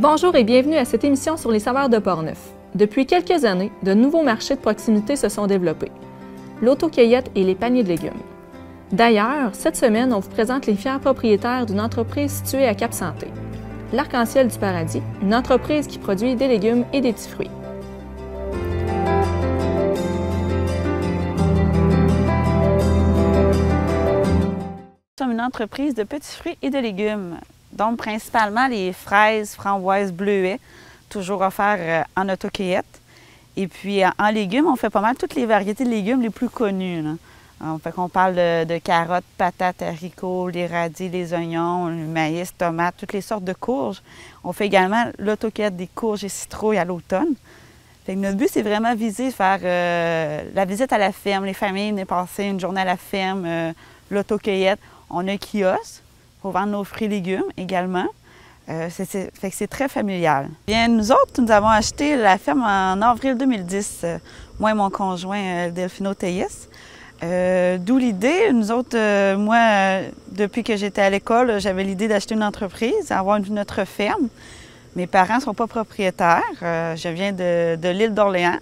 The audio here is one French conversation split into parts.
Bonjour et bienvenue à cette émission sur les saveurs de Portneuf. Depuis quelques années, de nouveaux marchés de proximité se sont développés. L'autocueillette et les paniers de légumes. D'ailleurs, cette semaine, on vous présente les fiers propriétaires d'une entreprise située à Cap-Santé. L'Arc-en-Ciel du Paradis, une entreprise qui produit des légumes et des petits fruits. Nous sommes une entreprise de petits fruits et de légumes, donc principalement les fraises, framboises, bleuets, toujours offerts en autocueillette. Et puis en légumes, on fait pas mal toutes les variétés de légumes les plus connues. On parle de carottes, patates, haricots, les radis, les oignons, le maïs, tomates, toutes les sortes de courges. On fait également l'autocueillette des courges et citrouilles à l'automne. Notre but, c'est vraiment viser faire la visite à la ferme, les familles venaient passer une journée à la ferme, l'autocueillette. On a un kiosque pour vendre nos fruits et légumes également. Fait que c'est très familial. Bien, nous autres, nous avons acheté la ferme en avril 2010, moi et mon conjoint Delphino Théis. D'où l'idée, nous autres, moi, depuis que j'étais à l'école, j'avais l'idée d'acheter une entreprise, avoir notre ferme. Mes parents ne sont pas propriétaires. Je viens de l'île d'Orléans,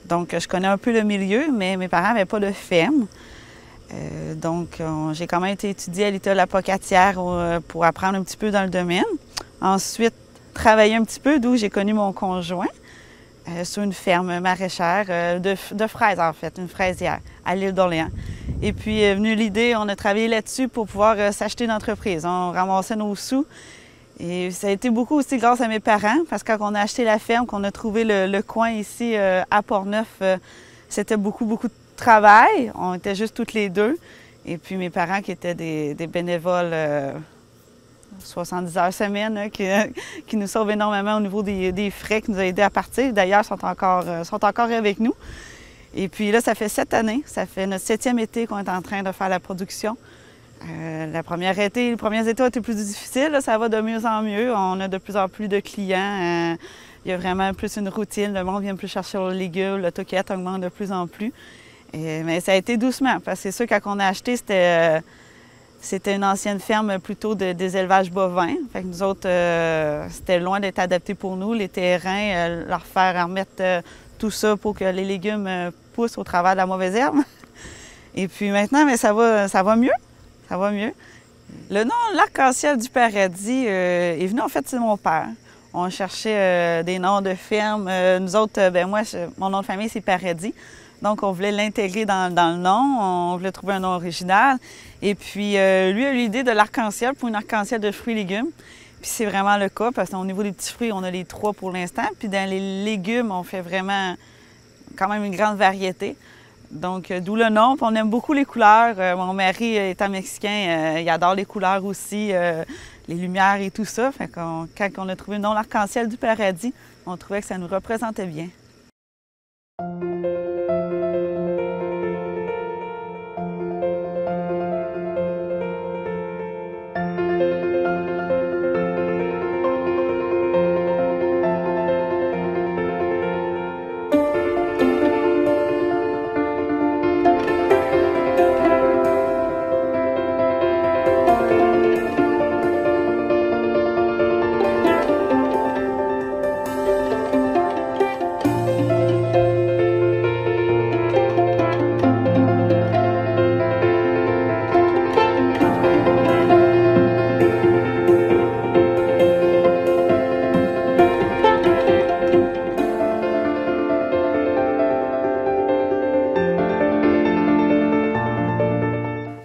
donc je connais un peu le milieu, mais mes parents n'avaient pas de ferme. Donc, j'ai quand même été étudiée à l'État de la Pocatière pour apprendre un petit peu dans le domaine. Ensuite, travailler un petit peu, d'où j'ai connu mon conjoint, sur une ferme maraîchère de fraises, en fait, une fraisière à l'île d'Orléans. Et puis, est venue l'idée, on a travaillé là-dessus pour pouvoir s'acheter une entreprise. On ramassait nos sous. Et ça a été beaucoup aussi grâce à mes parents, parce que quand on a acheté la ferme, qu'on a trouvé le coin ici à Portneuf, c'était beaucoup de travail. On était juste toutes les deux. Et puis mes parents qui étaient des bénévoles 70 heures semaine, hein, qui nous sauvent énormément au niveau des frais, qui nous ont aidés à partir. D'ailleurs, sont encore avec nous. Et puis là, ça fait 7 années. Ça fait notre 7e été qu'on est en train de faire la production. Les premiers étés ont été plus difficiles. Là, ça va de mieux en mieux. On a de plus en plus de clients. Il y a vraiment plus une routine. Le monde vient plus chercher les légumes. L'autocueillette augmente de plus en plus. Mais ça a été doucement, parce que c'est sûr, quand on a acheté, c'était une ancienne ferme plutôt des élevages bovins. Fait que nous autres, c'était loin d'être adapté pour nous. Les terrains, leur faire remettre tout ça pour que les légumes poussent au travers de la mauvaise herbe. Et puis maintenant, mais ça va mieux. Ça va mieux. Le nom L'Arc-en-Ciel du Paradis est venu, en fait, c'est mon père. On cherchait des noms de fermes. Nous autres, mon nom de famille, c'est Paradis. Donc, on voulait l'intégrer dans le nom, on voulait trouver un nom original. Et puis, lui a eu l'idée de l'arc-en-ciel pour une arc-en-ciel de fruits et légumes. Puis c'est vraiment le cas, parce qu'au niveau des petits fruits, on a les 3 pour l'instant. Puis dans les légumes, on fait vraiment quand même une grande variété. Donc, d'où le nom. Puis on aime beaucoup les couleurs. Mon mari, étant mexicain, il adore les couleurs aussi, les lumières et tout ça. Fait quand on a trouvé le nom L'Arc-en-Ciel du Paradis, on trouvait que ça nous représentait bien.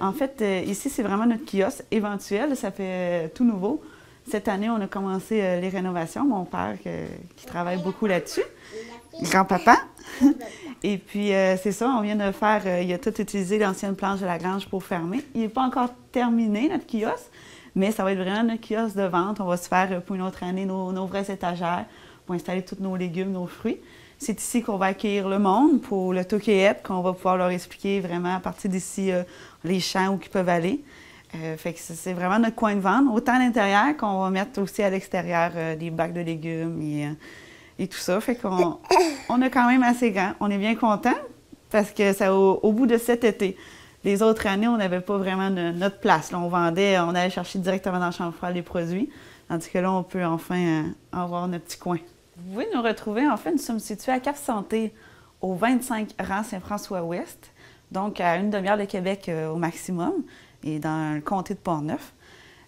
En fait, ici, c'est vraiment notre kiosque éventuel. Ça fait tout nouveau. Cette année, on a commencé les rénovations. Mon père qui travaille beaucoup là-dessus. Grand-papa. Et puis, c'est ça, on vient de faire... il a tout utilisé l'ancienne planche de la grange pour fermer. Il n'est pas encore terminé, notre kiosque, mais ça va être vraiment notre kiosque de vente. On va se faire pour une autre année nos vraies étagères pour installer tous nos légumes, nos fruits. C'est ici qu'on va accueillir le monde pour l'autocueillette, qu'on va pouvoir leur expliquer vraiment à partir d'ici les champs où ils peuvent aller. Fait que c'est vraiment notre coin de vente, autant à l'intérieur qu'on va mettre aussi à l'extérieur des bacs de légumes et tout ça. Fait qu'on a quand même assez grand. On est bien contents parce que ça au bout de cet été. Les autres années, on n'avait pas vraiment notre place. Là, on vendait, on allait chercher directement dans la chambre froide les produits. Tandis que là, on peut enfin avoir notre petit coin. Vous pouvez nous retrouver, en fait, nous sommes situés à Cap-Santé, au 25 rang Saint-François-Ouest, donc à une demi-heure de Québec au maximum, et dans le comté de Portneuf.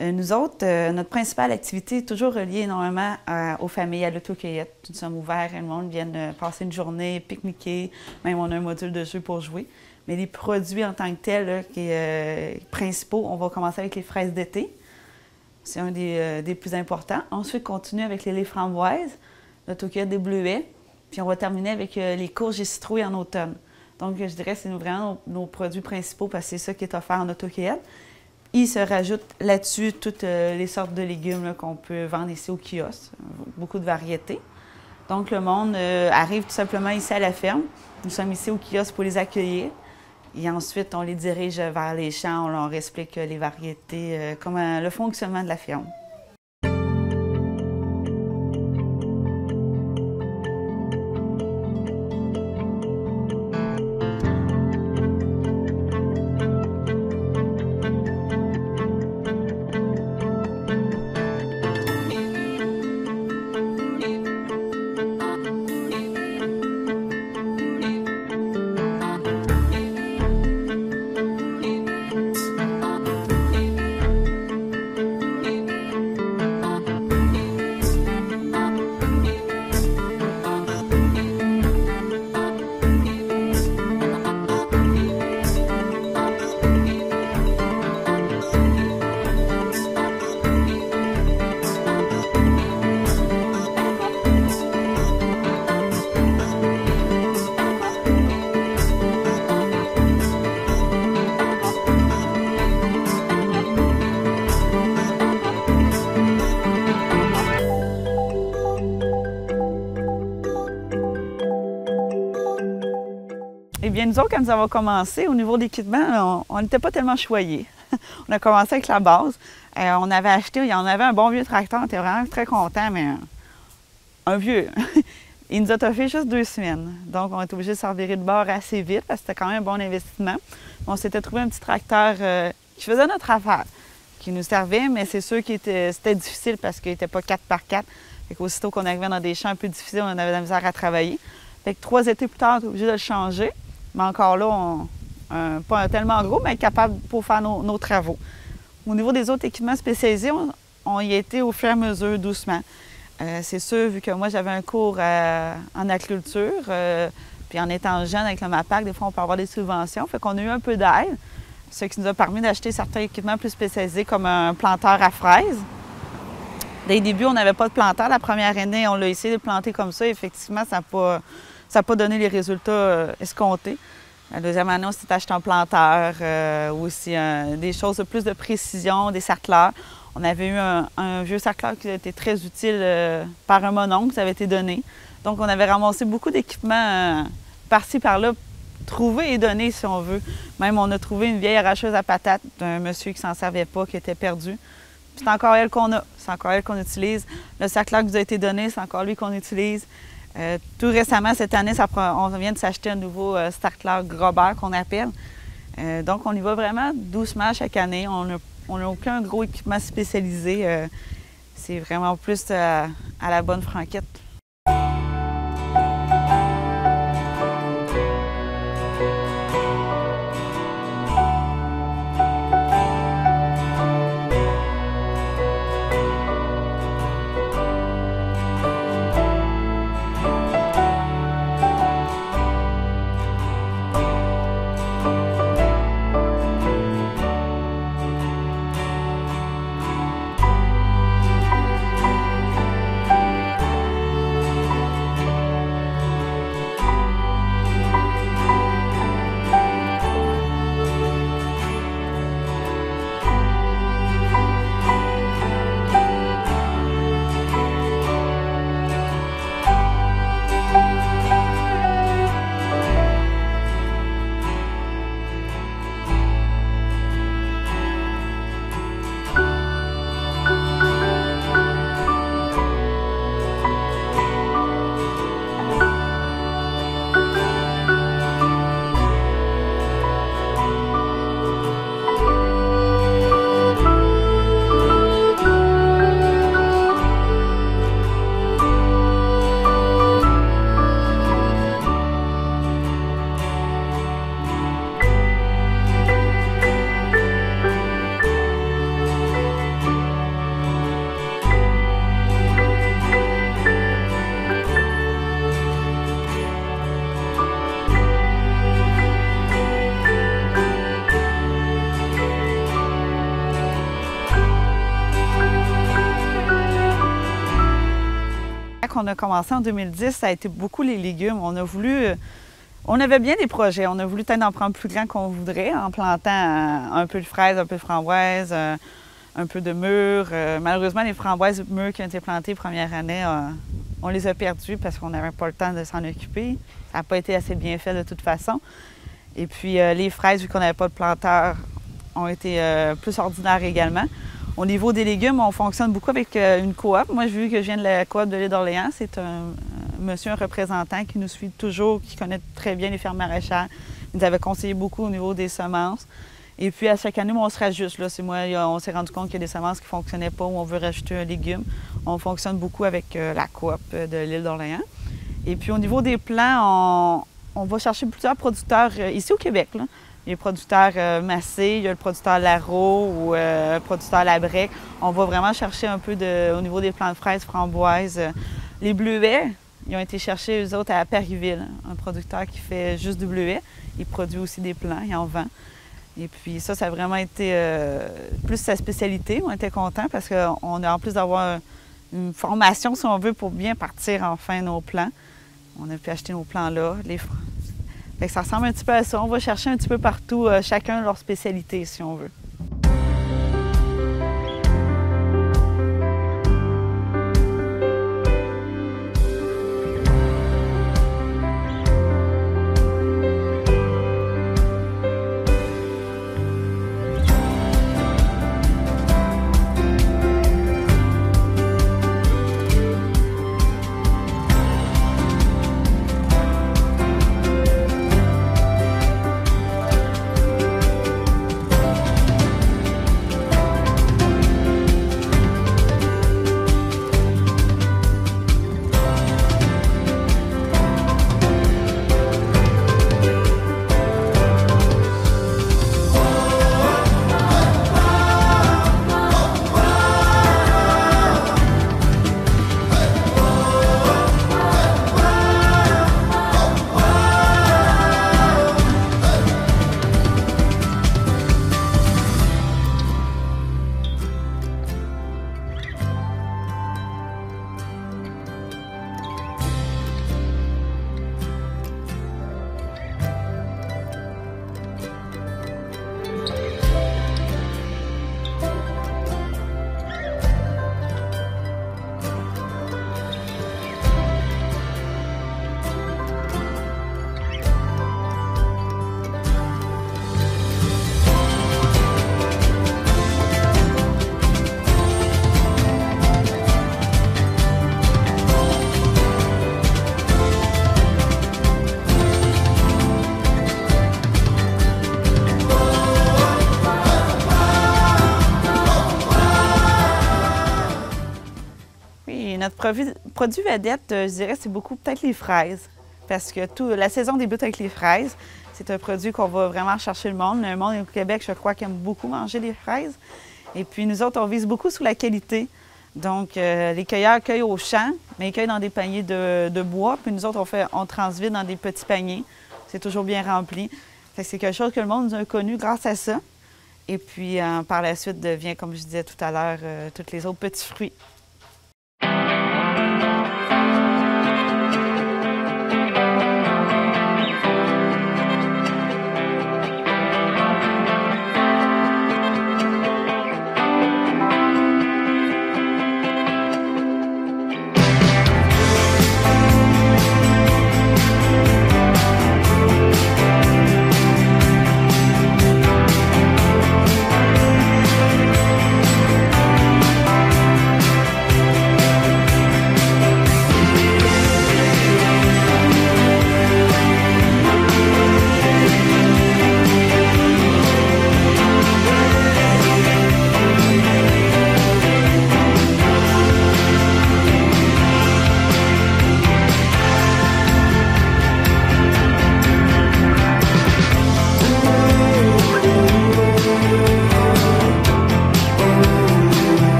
Nous autres, notre principale activité est toujours reliée énormément aux familles, à l'autocueillette. Nous sommes ouverts, le monde vient passer une journée, pique-niquer, même on a un module de jeu pour jouer. Mais les produits en tant que tels, principaux, on va commencer avec les fraises d'été. C'est un des plus importants. Ensuite, continuer avec les framboises, l'autocueillette des bleuets, puis on va terminer avec les courges et citrouilles en automne. Donc, je dirais que c'est vraiment nos produits principaux parce que c'est ça qui est offert en autocueillette. Il se rajoute là-dessus toutes les sortes de légumes qu'on peut vendre ici au kiosque, beaucoup de variétés. Donc, le monde arrive tout simplement ici à la ferme. Nous sommes ici au kiosque pour les accueillir. Et ensuite, on les dirige vers les champs, on leur explique les variétés, comment le fonctionnement de la ferme. Eh bien, nous autres, quand nous avons commencé, au niveau d'équipement, on n'était pas tellement choyés. On a commencé avec la base. On avait acheté, on avait un bon vieux tracteur, on était vraiment très contents, mais un vieux. Il nous a toffé juste 2 semaines. Donc, on était obligé de s'en virer de bord assez vite parce que c'était quand même un bon investissement. On s'était trouvé un petit tracteur qui faisait notre affaire, qui nous servait, mais c'est sûr que c'était difficile parce qu'il n'était pas 4x4. Fait qu'aussitôt qu'on arrivait dans des champs un peu difficiles, on avait de la misère à travailler. Fait que 3 étés plus tard, on était obligé de le changer. Mais encore là, pas tellement gros, mais capable pour faire nos travaux. Au niveau des autres équipements spécialisés, on y était au fur et à mesure, doucement. C'est sûr, vu que moi, j'avais un cours en agriculture, puis en étant jeune avec le MAPAC, des fois, on peut avoir des subventions. Fait qu'on a eu un peu d'aide, ce qui nous a permis d'acheter certains équipements plus spécialisés, comme un planteur à fraises. Dès le début, on n'avait pas de planteur. La première année, on l'a essayé de planter comme ça. Effectivement, ça n'a pas donné les résultats escomptés. La deuxième année, on s'est acheté un planteur, aussi des choses de plus de précision, des sarcleurs. On avait eu un vieux sarcleur qui a été très utile par un mononcle qui avait été donné. Donc, on avait ramassé beaucoup d'équipements par-ci, par-là, trouvés et donnés, si on veut. Même, on a trouvé une vieille arracheuse à patates d'un monsieur qui ne s'en servait pas, qui était perdu. C'est encore elle qu'on a, c'est encore elle qu'on utilise. Le sarcleur qui nous a été donné, c'est encore lui qu'on utilise. Tout récemment, cette année, on vient de s'acheter un nouveau sarcleur Grobert qu'on appelle. Donc, on y va vraiment doucement chaque année. On n'a aucun gros équipement spécialisé. C'est vraiment plus à la bonne franquette. qu'on a commencé en 2010, ça a été beaucoup les légumes. On avait bien des projets. On a voulu peut-être en prendre plus grand qu'on voudrait, en plantant un peu de fraises, un peu de framboises, un peu de mûres. Malheureusement, les framboises mûres qui ont été plantées première année, on les a perdues parce qu'on n'avait pas le temps de s'en occuper. Ça n'a pas été assez bien fait de toute façon. Et puis les fraises, vu qu'on n'avait pas de planteurs, ont été plus ordinaires également. Au niveau des légumes, on fonctionne beaucoup avec une coop. Moi, vu que je viens de la coop de l'île d'Orléans, c'est un représentant qui nous suit toujours, qui connaît très bien les fermes maraîchères. Il nous avait conseillé beaucoup au niveau des semences. Et puis, à chaque année, on se rajuste. Là, on s'est rendu compte qu'il y a des semences qui ne fonctionnaient pas, où on veut rajouter un légume. On fonctionne beaucoup avec la coop de l'île d'Orléans. Et puis, au niveau des plants, on va chercher plusieurs producteurs ici au Québec, là. Il y a le producteur Massé, il y a le producteur Larreau ou le producteur Labrec. On va vraiment chercher un peu au niveau des plants de fraises, framboises. Les bleuets, ils ont été cherchés, eux autres, à Perryville, un producteur qui fait juste du bleuet. Il produit aussi des plants, il en vend. Et puis ça a vraiment été plus sa spécialité. On était contents parce qu'on a en plus d'avoir une formation, si on veut, pour bien partir enfin nos plants. On a pu acheter nos plants là. Fait que ça ressemble un petit peu à ça. On va chercher un petit peu partout, chacun leur spécialité, si on veut. Notre produit vedette, je dirais, c'est beaucoup peut-être les fraises. Parce que la saison débute avec les fraises. C'est un produit qu'on va vraiment chercher le monde. Le monde au Québec, je crois, qui aime beaucoup manger les fraises. Et puis nous autres, on vise beaucoup sur la qualité. Donc, les cueilleurs cueillent au champ, mais ils cueillent dans des paniers de bois. Puis nous autres, on transvide dans des petits paniers. C'est toujours bien rempli. C'est quelque chose que le monde nous a connu grâce à ça. Et puis, par la suite, devient, comme je disais tout à l'heure, tous les autres petits fruits.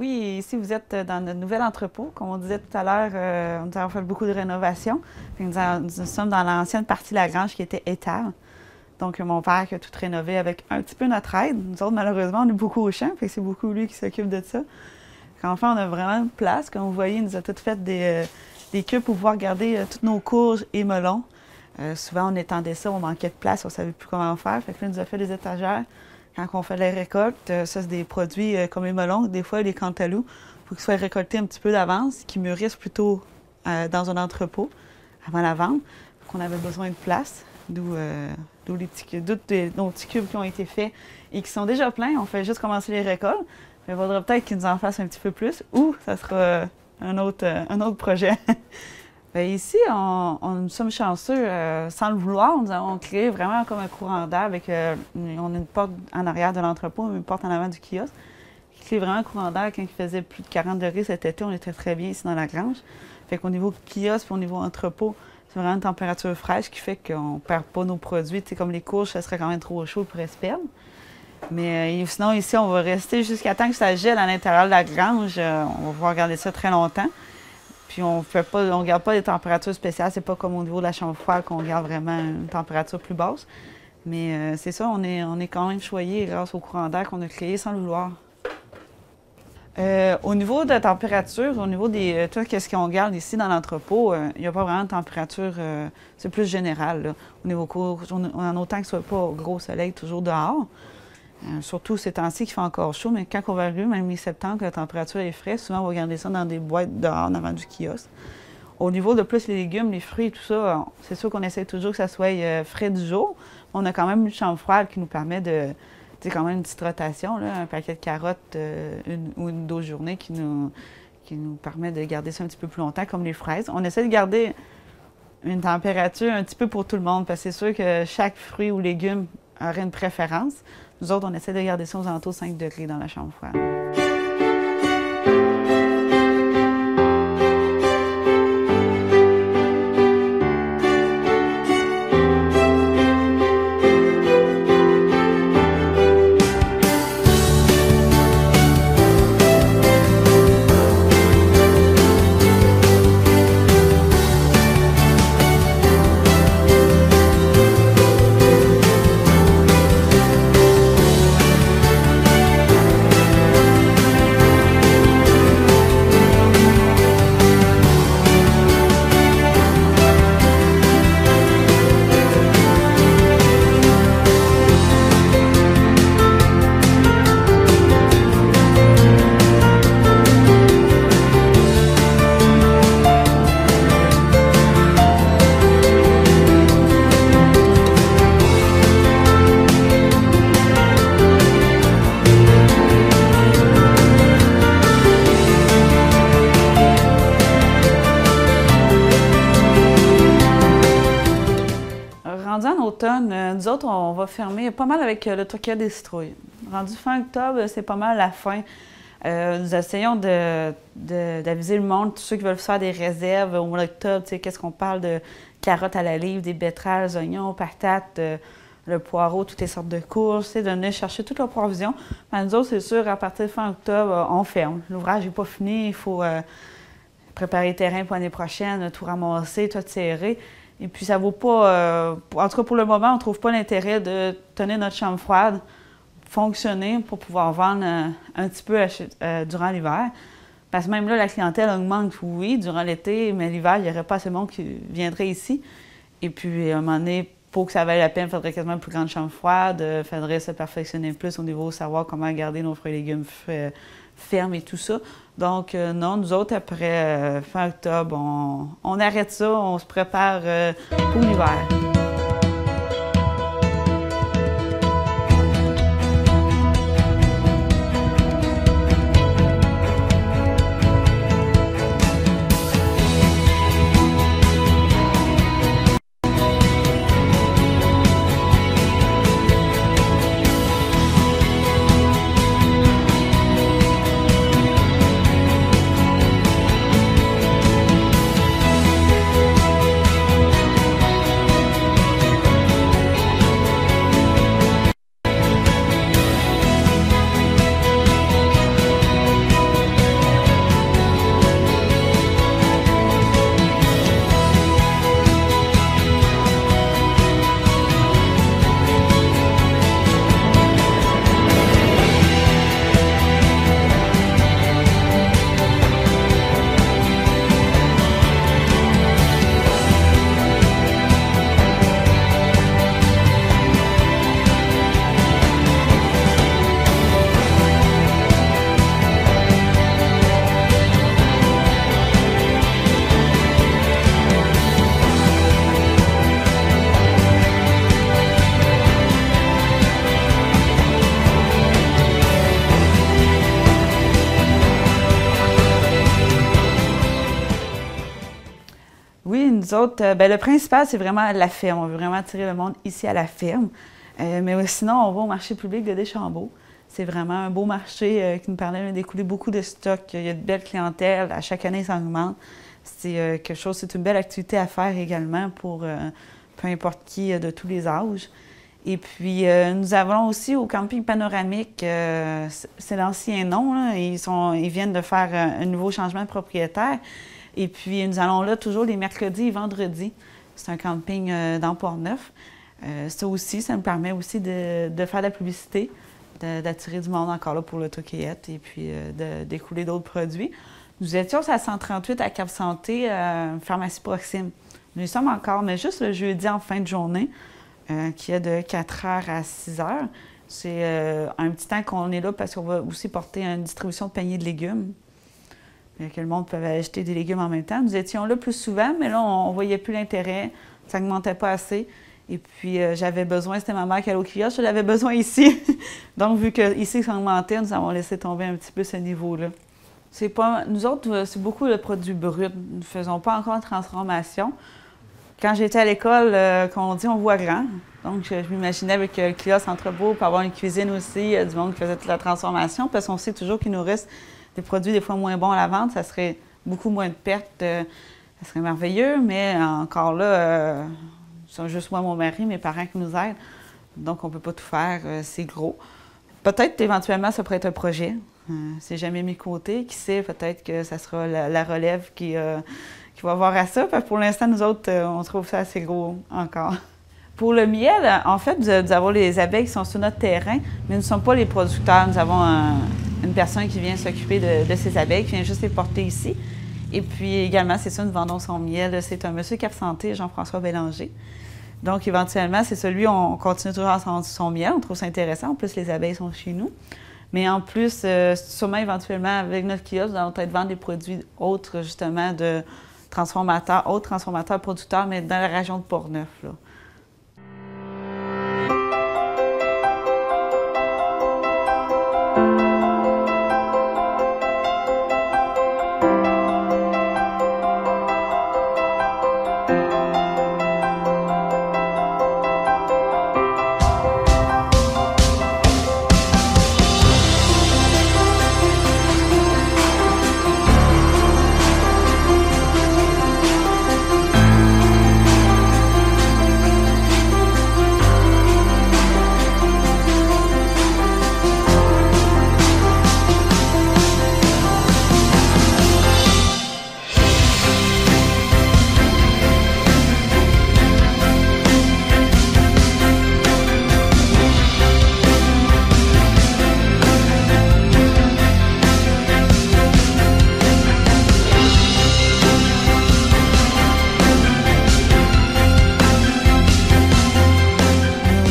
Ici, vous êtes dans notre nouvel entrepôt. Comme on disait tout à l'heure, nous avons fait beaucoup de rénovations. Nous sommes dans l'ancienne partie de la grange qui était étable. Donc, mon père qui a tout rénové avec un petit peu notre aide. Nous autres, malheureusement, on est beaucoup au champ, fait que c'est beaucoup lui qui s'occupe de ça. Quand enfin, on a vraiment de place. Comme vous voyez, il nous a tout fait des cubes pour pouvoir garder toutes nos courges et melons. Souvent, on étendait ça, on manquait de place, on ne savait plus comment faire. Fait que là, il nous a fait des étagères. Quand on fait les récoltes, ça, c'est des produits comme les melons, des fois les cantaloupes, il faut qu'ils soient récoltés un petit peu d'avance, qu'ils mûrissent plutôt dans un entrepôt avant la vente. Donc, on avait besoin de place, d'où nos petits cubes qui ont été faits et qui sont déjà pleins. On fait juste commencer les récoltes. Il faudra peut-être qu'ils nous en fassent un petit peu plus ou ça sera un autre projet. Bien, ici, nous sommes chanceux, sans le vouloir, nous avons créé vraiment comme un courant d'air avec, on a une porte en arrière de l'entrepôt, une porte en avant du kiosque, qui crée vraiment un courant d'air. Quand il faisait plus de 40 degrés cet été, on était très bien ici dans la grange. Fait qu'au niveau kiosque et au niveau entrepôt, c'est vraiment une température fraîche qui fait qu'on ne perd pas nos produits. Tu sais, comme les courges, ça serait quand même trop chaud, ils pourraient se perdre. Mais sinon, ici, on va rester jusqu'à temps que ça gèle à l'intérieur de la grange. On va pouvoir garder ça très longtemps. Puis on ne garde pas des températures spéciales. C'est pas comme au niveau de la chambre froide qu'on garde vraiment une température plus basse. Mais c'est ça, on est quand même choyé grâce au courant d'air qu'on a créé sans le vouloir. Au niveau de la température, au niveau de tout ce qu'on garde ici dans l'entrepôt, il n'y a pas vraiment de température, c'est plus général. Là. Au niveau courge, on en autant que ce ne soit pas au gros soleil, toujours dehors. Surtout ces temps-ci qu'il fait encore chaud, mais quand on va arriver, même mi-septembre, que la température est fraîche, souvent on va garder ça dans des boîtes dehors en avant du kiosque. Au niveau de plus les légumes, les fruits et tout ça, c'est sûr qu'on essaie toujours que ça soit frais du jour. On a quand même une chambre froide qui nous permet de, tu sais, quand même une petite rotation, là, un paquet de carottes une ou deux journées qui nous permet de garder ça un petit peu plus longtemps, comme les fraises. On essaie de garder une température un petit peu pour tout le monde, parce que c'est sûr que chaque fruit ou légume aurait une préférence. Nous autres, on essaie de garder ça aux alentours de 5 degrés dans la chambre froide. Rendu en automne, nous autres, on va fermer pas mal avec le toquet des citrouilles. Rendu fin octobre, c'est pas mal la fin. Nous essayons d'aviser le monde, tous ceux qui veulent faire des réserves au mois d'octobre, tu sais, qu'est-ce qu'on parle de carottes à la livre, des betteraves, des oignons, patates, le poireau, toutes les sortes de courges, tu sais, de venir chercher toute leur provision. Mais nous autres, c'est sûr, à partir de fin octobre, on ferme. L'ouvrage n'est pas fini, il faut préparer le terrain pour l'année prochaine, tout ramasser, tout serrer. Et puis, ça vaut pas, en tout cas pour le moment, on ne trouve pas l'intérêt de tenir notre chambre froide fonctionner pour pouvoir vendre un petit peu durant l'hiver. Parce que même là, la clientèle augmente, oui, durant l'été, mais l'hiver, il n'y aurait pas assez de monde qui viendrait ici. Et puis, à un moment donné, pour que ça vaille la peine, il faudrait quasiment une plus grande chambre froide, il faudrait se perfectionner plus au niveau de savoir comment garder nos fruits et légumes fermes et tout ça. Donc, non, nous autres, après fin octobre, on arrête ça, on se prépare pour l'hiver. Oui, nous autres, le principal, c'est vraiment la ferme. On veut vraiment attirer le monde ici à la ferme. Mais sinon, on va au marché public de Deschambault. C'est vraiment un beau marché qui nous permet d'écouler beaucoup de stocks. Il y a de belles clientèles. À chaque année, ça augmente. C'est quelque chose, c'est une belle activité à faire également pour peu importe qui de tous les âges. Et puis, nous avons aussi au camping panoramique, c'est l'ancien nom, là, ils viennent de faire un nouveau changement de propriétaire. Et puis, nous allons là toujours les mercredis et vendredis. C'est un camping dans Port-Neuf. Ça aussi, ça nous permet aussi de faire de la publicité, d'attirer du monde encore là pour l'autocueillette et puis d'écouler d'autres produits. Nous étions à 138 à Cap-Santé, pharmacie Proxime. Nous y sommes encore, mais juste le jeudi en fin de journée, qui est de 4 h à 6 h. C'est un petit temps qu'on est là parce qu'on va aussi porter une distribution de paniers de légumes. Que le monde peut acheter des légumes en même temps. Nous étions là plus souvent, mais là, on ne voyait plus l'intérêt. Ça n'augmentait pas assez. Et puis, j'avais besoin, c'était ma mère qui allait au kiosque, je l'avais besoin ici. Donc, vu qu'ici, ça augmentait, nous avons laissé tomber un petit peu ce niveau-là. Nous autres, c'est beaucoup le produit brut. Nous ne faisons pas encore de transformation. Quand j'étais à l'école, comme on dit, on voit grand. Donc, je m'imaginais avec le kiosque entrepôt pour avoir une cuisine aussi, du monde qui faisait toute la transformation, parce qu'on sait toujours qu'il nous reste des produits des fois moins bons à la vente. Ça serait beaucoup moins de pertes. Ça serait merveilleux, mais encore là, c'est juste moi, mon mari, mes parents qui nous aident. Donc, on ne peut pas tout faire. C'est gros. Peut-être, éventuellement, ça pourrait être un projet. C'est jamais mis de côté. Qui sait, peut-être que ça sera la relève qui va voir à ça. Pour l'instant, nous autres, on trouve ça assez gros encore. Pour le miel, en fait, nous avons les abeilles qui sont sur notre terrain, mais nous ne sommes pas les producteurs. Nous avons une personne qui vient s'occuper de ces abeilles, qui vient juste les porter ici. Et puis également, c'est ça, nous vendons son miel. C'est un monsieur Cap-Santé, Jean-François Bélanger. Donc, éventuellement, c'est celui, on continue toujours à vendre son miel. On trouve ça intéressant. En plus, les abeilles sont chez nous. Mais en plus, sûrement, éventuellement, avec notre kiosque, nous allons peut-être vendre des produits autres, justement, de autres transformateurs producteurs, mais dans la région de Port-Neuf, là.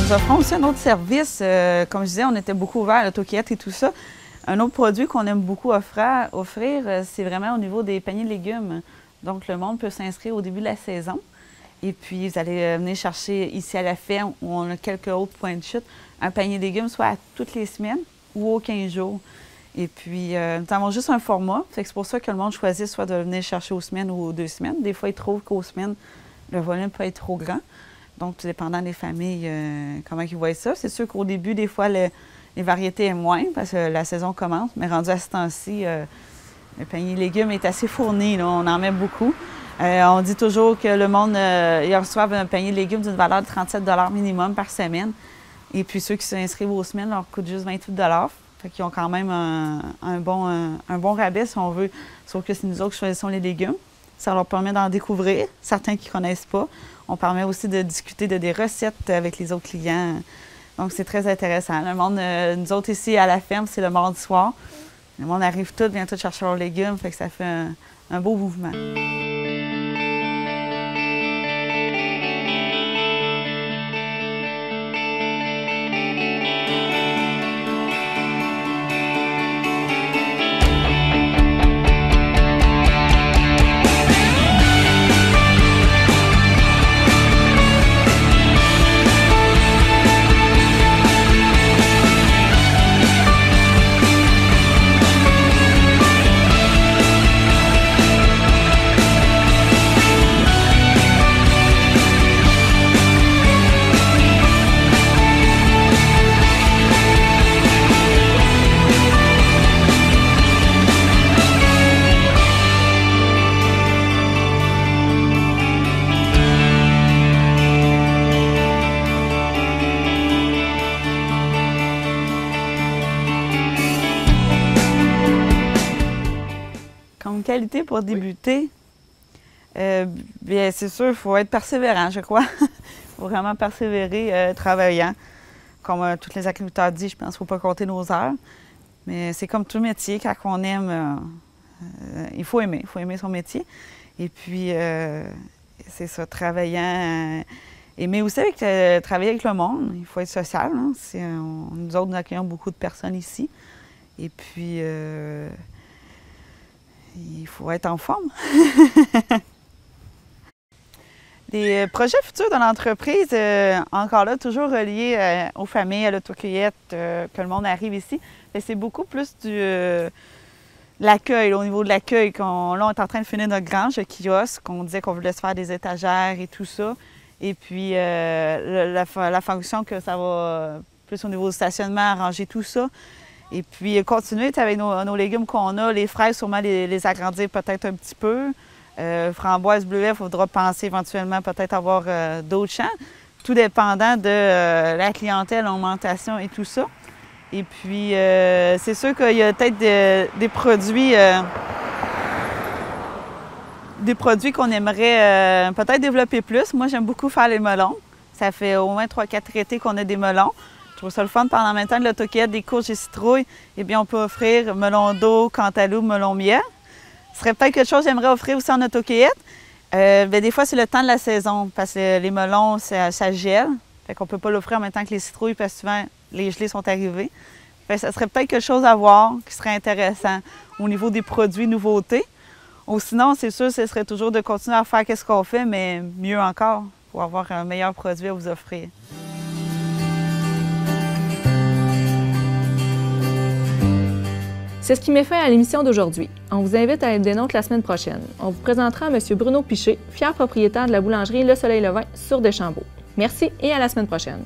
Nous offrons aussi un autre service. Comme je disais, on était beaucoup ouverts à l'autocueillette et tout ça. Un autre produit qu'on aime beaucoup offrir, c'est vraiment au niveau des paniers de légumes. Donc, le monde peut s'inscrire au début de la saison. Et puis, vous allez venir chercher ici à la ferme, où on a quelques autres points de chute, un panier de légumes, soit à toutes les semaines ou aux 15 jours. Et puis, nous avons juste un format. C'est pour ça que le monde choisit soit de venir chercher aux semaines ou aux 2 semaines. Des fois, ils trouvent qu'aux semaines, le volume peut être trop grand. Donc, tout dépendant des familles, comment ils voient ça. C'est sûr qu'au début, des fois, les variétés est moins parce que la saison commence. Mais rendu à ce temps-ci, le panier de légumes est assez fourni. Là. On en met beaucoup. On dit toujours que le monde, ils reçoivent un panier de légumes d'une valeur de 37 $ minimum par semaine. Et puis, ceux qui s'inscrivent aux semaines leur coûtent juste 28 $. Fait qu'ils ont quand même un bon rabais, si on veut. Sauf que c'est nous autres qui choisissons les légumes. Ça leur permet d'en découvrir, certains qui ne connaissent pas. On permet aussi de discuter de des recettes avec les autres clients. Donc, c'est très intéressant. Le monde, nous autres ici à la ferme, c'est le mardi soir. Le monde arrive tout, vient tout chercher leurs légumes, fait que ça fait un beau mouvement. qualités pour débuter, bien, c'est sûr, il faut être persévérant, je crois. Il faut vraiment persévérer, travaillant. Comme tous les agriculteurs disent, je pense qu'il ne faut pas compter nos heures. Mais c'est comme tout métier, quand on aime, il faut aimer son métier. Et puis, c'est ça, travaillant, aimer aussi travailler avec le monde. Il faut être social. Hein. Nous autres, nous accueillons beaucoup de personnes ici. Et puis, il faut être en forme. Les projets futurs de l'entreprise, encore là, toujours reliés aux familles, à l'autocueillette, que le monde arrive ici. C'est beaucoup plus l'accueil, au niveau de l'accueil. Là, on est en train de finir notre grange, le kiosque. On disait qu'on voulait se faire des étagères et tout ça. Et puis, la fonction que ça va, plus au niveau du stationnement, arranger tout ça. Et puis, continuer avec nos légumes qu'on a. Les fraises, sûrement les agrandir peut-être un petit peu. Framboises, bleuets, il faudra penser éventuellement peut-être avoir d'autres champs, tout dépendant de la clientèle, l'augmentation et tout ça. Et puis, c'est sûr qu'il y a peut-être des produits qu'on aimerait peut-être développer plus. Moi, j'aime beaucoup faire les melons. Ça fait au moins 3-4 étés qu'on a des melons. Je trouve ça le fun pendant le même temps de l'autocueillette, des courges et citrouilles. Eh bien, on peut offrir melon d'eau, cantaloupe, melon miel. Ce serait peut-être quelque chose que j'aimerais offrir aussi en autocueillette. Des fois, c'est le temps de la saison, parce que les melons, ça gèle. Fait qu'on ne peut pas l'offrir en même temps que les citrouilles, parce que souvent, les gelées sont arrivées. Fait que ça serait peut-être quelque chose à voir qui serait intéressant au niveau des produits nouveautés. Ou sinon, c'est sûr, ce serait toujours de continuer à faire ce qu'on fait, mais mieux encore, pour avoir un meilleur produit à vous offrir. C'est ce qui met fin à l'émission d'aujourd'hui. On vous invite à être des nôtres la semaine prochaine. On vous présentera M. Bruno Piché, fier propriétaire de la boulangerie Le Soleil Levain sur Deschambault. Merci et à la semaine prochaine.